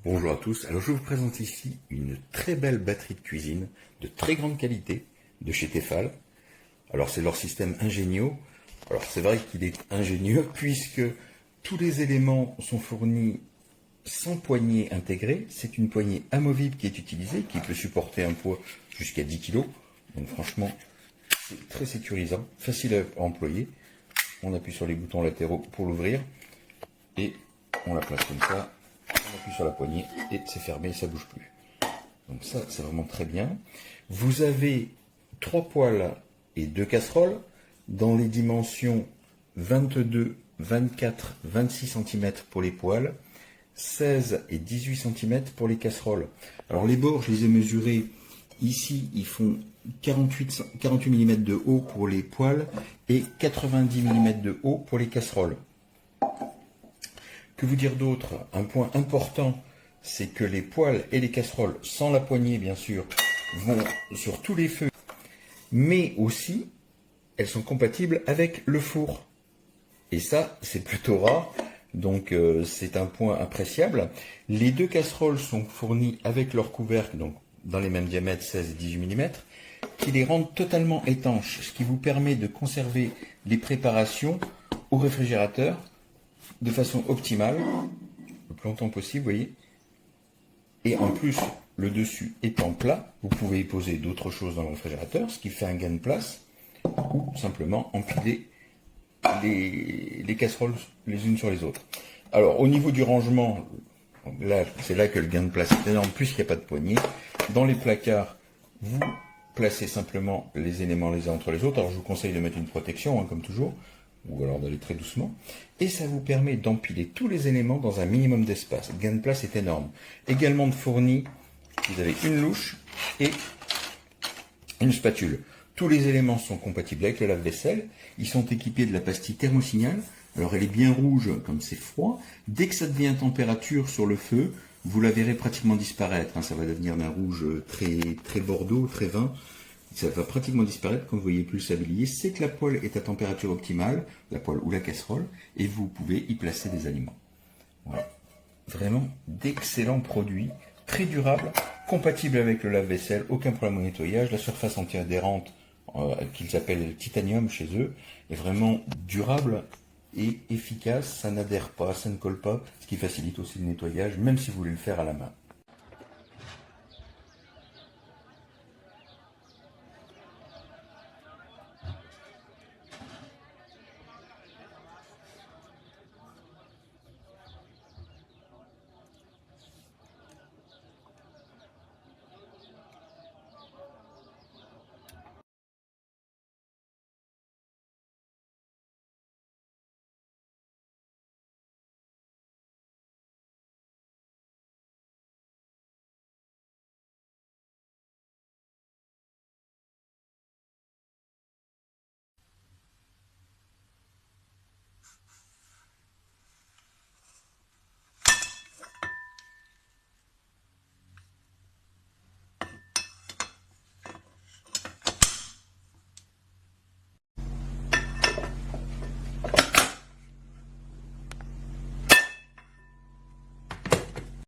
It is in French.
Bonjour à tous, alors je vous présente ici une très belle batterie de cuisine de très grande qualité de chez Tefal. Alors c'est leur système Ingenio. Alors c'est vrai qu'il est ingénieux puisque tous les éléments sont fournis sans poignée intégrée. C'est une poignée amovible qui est utilisée, qui peut supporter un poids jusqu'à 10 kg. Donc franchement, c'est très sécurisant, facile à employer. On appuie sur les boutons latéraux pour l'ouvrir et on la place comme ça. On appuie sur la poignée et c'est fermé, ça bouge plus. Donc ça, c'est vraiment très bien. Vous avez 3 poêles et 2 casseroles dans les dimensions 22, 24, 26 cm pour les poêles, 16 et 18 cm pour les casseroles. Alors les bords, je les ai mesurés. Ici, ils font 48 mm de haut pour les poêles et 90 mm de haut pour les casseroles. Que vous dire d'autre? Un point important, c'est que les poêles et les casseroles, sans la poignée bien sûr, vont sur tous les feux, mais aussi elles sont compatibles avec le four. Et ça, c'est plutôt rare, donc c'est un point appréciable. Les deux casseroles sont fournies avec leur couvercle, donc dans les mêmes diamètres, 16 et 18 mm, qui les rendent totalement étanches, ce qui vous permet de conserver les préparations au réfrigérateur de façon optimale, le plus longtemps possible, vous voyez. Et en plus, le dessus étant plat, vous pouvez y poser d'autres choses dans le réfrigérateur, ce qui fait un gain de place, ou simplement empiler les casseroles les unes sur les autres. Alors, au niveau du rangement, là, c'est là que le gain de place est énorme, puisqu'il n'y a pas de poignée. Dans les placards, vous placez simplement les éléments les uns entre les autres. Alors, je vous conseille de mettre une protection, comme toujours, ou alors d'aller très doucement, et ça vous permet d'empiler tous les éléments dans un minimum d'espace. Le gain de place est énorme. Également de fourni, vous avez une louche et une spatule. Tous les éléments sont compatibles avec le lave-vaisselle. Ils sont équipés de la pastille thermosignal. Alors elle est bien rouge comme c'est froid. Dès que ça devient température sur le feu, vous la verrez pratiquement disparaître. Ça va devenir d'un rouge très bordeaux, très vin. Ça va pratiquement disparaître quand vous voyez plus le sablier. C'est que la poêle est à température optimale, la poêle ou la casserole, et vous pouvez y placer des aliments. Voilà. Vraiment d'excellents produits, très durables, compatibles avec le lave-vaisselle, aucun problème au nettoyage. La surface anti-adhérente, qu'ils appellent titanium chez eux, est vraiment durable et efficace. Ça n'adhère pas, ça ne colle pas, ce qui facilite aussi le nettoyage, même si vous voulez le faire à la main.